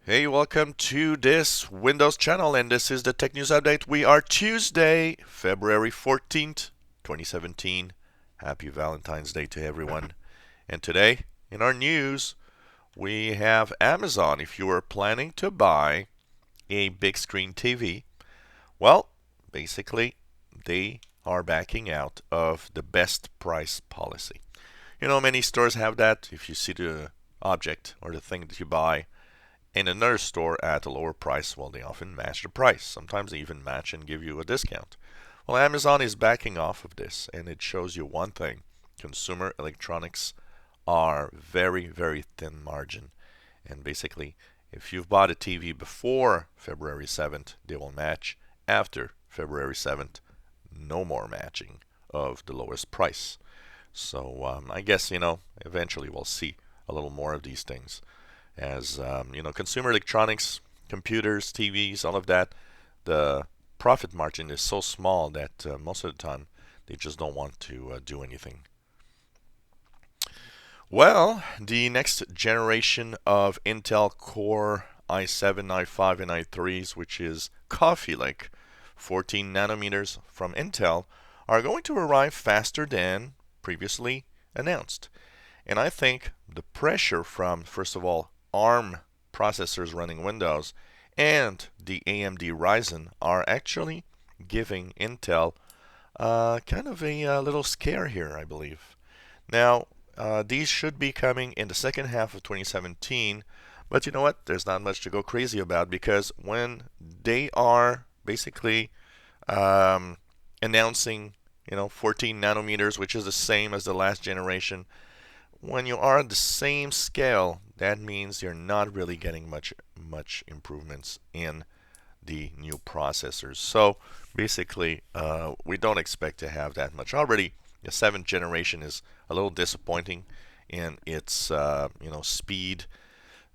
Hey, welcome to this Windows channel, and this is the Tech News Update. We are Tuesday, February 14th, 2017. Happy Valentine's Day to everyone. And today, in our news, we have Amazon. If you are planning to buy a big screen TV, well, basically, they are backing out of the best price policy. Many stores have that. If you see the object or the thing that you buy in another store at a lower price, well, they often match the price. Sometimes they even match and give you a discount. Well, Amazon is backing off of this, and it shows you one thing. Consumer electronics are very, very thin margin. And basically, if you've bought a TV before February 7th, they will match. After February 7th, no more matching of the lowest price. So I guess, eventually we'll see a little more of these things as consumer electronics, computers, TVs, all of that. The profit margin is so small that most of the time they just don't want to do anything. Well, the next generation of Intel Core i7, i5, and i3s, which is Coffee Lake 14 nanometers from Intel, are going to arrive faster than previously announced. And I think the pressure from, first of all, ARM processors running Windows and the AMD Ryzen are actually giving Intel kind of a little scare here, I believe. Now, these should be coming in the second half of 2017, but you know what? There's not much to go crazy about because when they are basically announcing, 14 nanometers, which is the same as the last generation, when you are at the same scale, that means you're not really getting much improvements in the new processors. So basically, we don't expect to have that much. Already, the seventh generation is a little disappointing in its speed.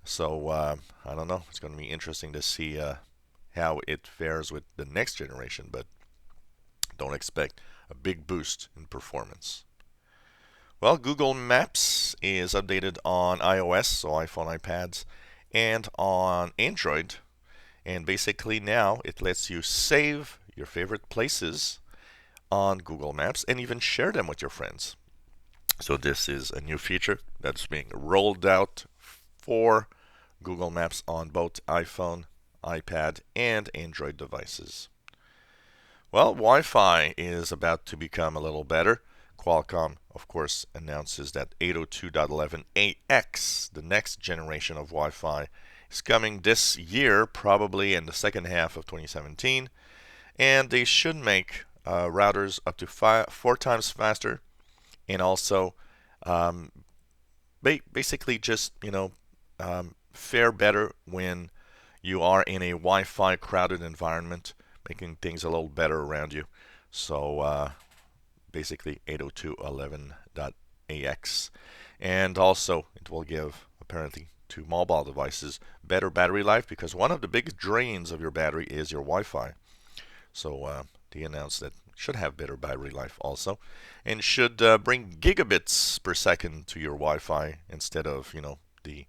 So I don't know. It's going to be interesting to see how it fares with the next generation, but don't expect a big boost in performance. Well, Google Maps is updated on iOS, so iPhone, iPads, and on Android. And basically now it lets you save your favorite places on Google Maps and even share them with your friends. So this is a new feature that's being rolled out for Google Maps on both iPhone, iPad, and Android devices. Well, Wi-Fi is about to become a little better. Qualcomm, of course, announces that 802.11ax, the next generation of Wi-Fi, is coming this year, probably in the second half of 2017. And they should make routers up to 4 times faster, and also um, basically just fare better when you are in a Wi-Fi crowded environment, making things a little better around you. So basically 802.11ax. And also, it will give, apparently, to mobile devices better battery life because one of the biggest drains of your battery is your Wi-Fi. So they announced that it should have better battery life also, and should bring gigabits per second to your Wi-Fi instead of the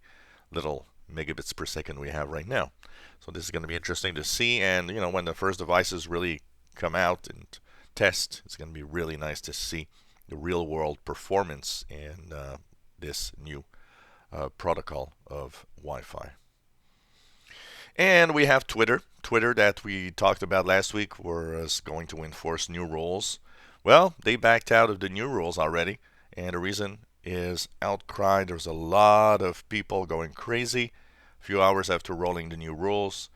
little megabits per second we have right now. So this is going to be interesting to see, and when the first devices really come out and test, it's going to be really nice to see the real world performance in this new protocol of Wi-Fi. And we have Twitter. Twitter that we talked about last week was going to enforce new rules. Well, they backed out of the new rules already, and the reason is outcry. There's a lot of people going crazy. A few hours after rolling the new rules,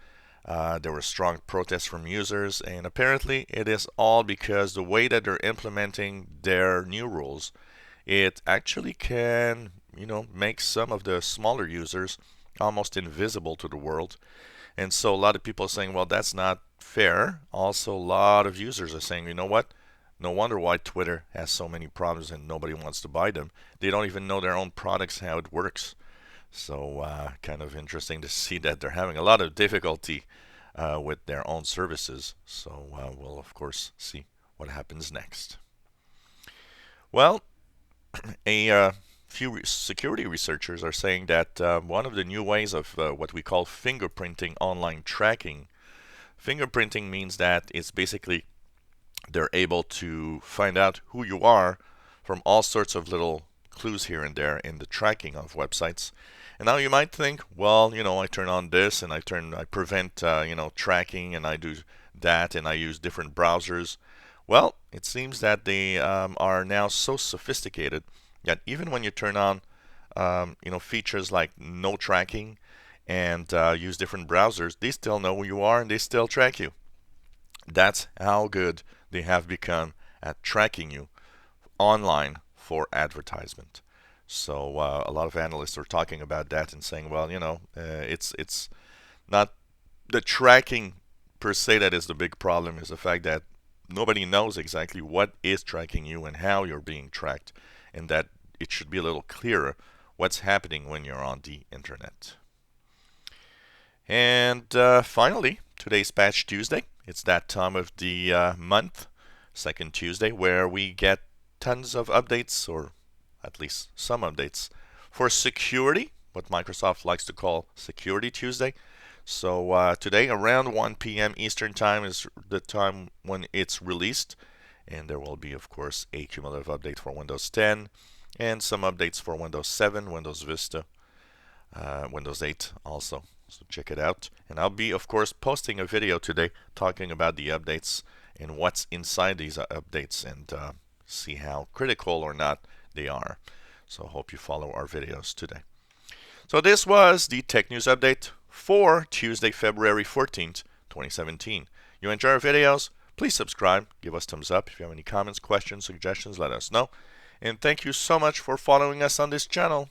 there were strong protests from users, and apparently it is all because the way that they're implementing their new rules, it actually can, make some of the smaller users almost invisible to the world. And so a lot of people are saying, well, that's not fair. Also, a lot of users are saying, you know what? No wonder why Twitter has so many problems and nobody wants to buy them. They don't even know their own products, how it works. So kind of interesting to see that they're having a lot of difficulty with their own services. So we'll, of course, see what happens next. Well, a few security researchers are saying that one of the new ways of what we call fingerprinting online tracking. Fingerprinting means that it's basically they're able to find out who you are from all sorts of little clues here and there in the tracking of websites. And now you might think, well, I turn on this and I prevent, tracking, and I do that, and I use different browsers. Well, it seems that they are now so sophisticated that even when you turn on, features like no tracking and use different browsers, they still know who you are and they still track you. That's how good they have become at tracking you online for advertisement. So a lot of analysts are talking about that and saying, well, it's not the tracking per se that is the big problem. Is the fact that nobody knows exactly what is tracking you and how you're being tracked, and that it should be a little clearer what's happening when you're on the internet. And finally, today's Patch Tuesday. It's that time of the month, second Tuesday, where we get tons of updates, or at least some updates, for security, what Microsoft likes to call Security Tuesday. So today, around 1 p.m. Eastern Time is the time when it's released. And there will be, of course, a cumulative update for Windows 10 and some updates for Windows 7, Windows Vista, Windows 8 also. So check it out. And I'll be, of course, posting a video today talking about the updates and what's inside these updates, and see how critical or not they are. So I hope you follow our videos today. So this was the Tech News Update for Tuesday, February 14th, 2017. You enjoy our videos? Please subscribe, give us thumbs up. If you have any comments, questions, suggestions, let us know. And thank you so much for following us on this channel.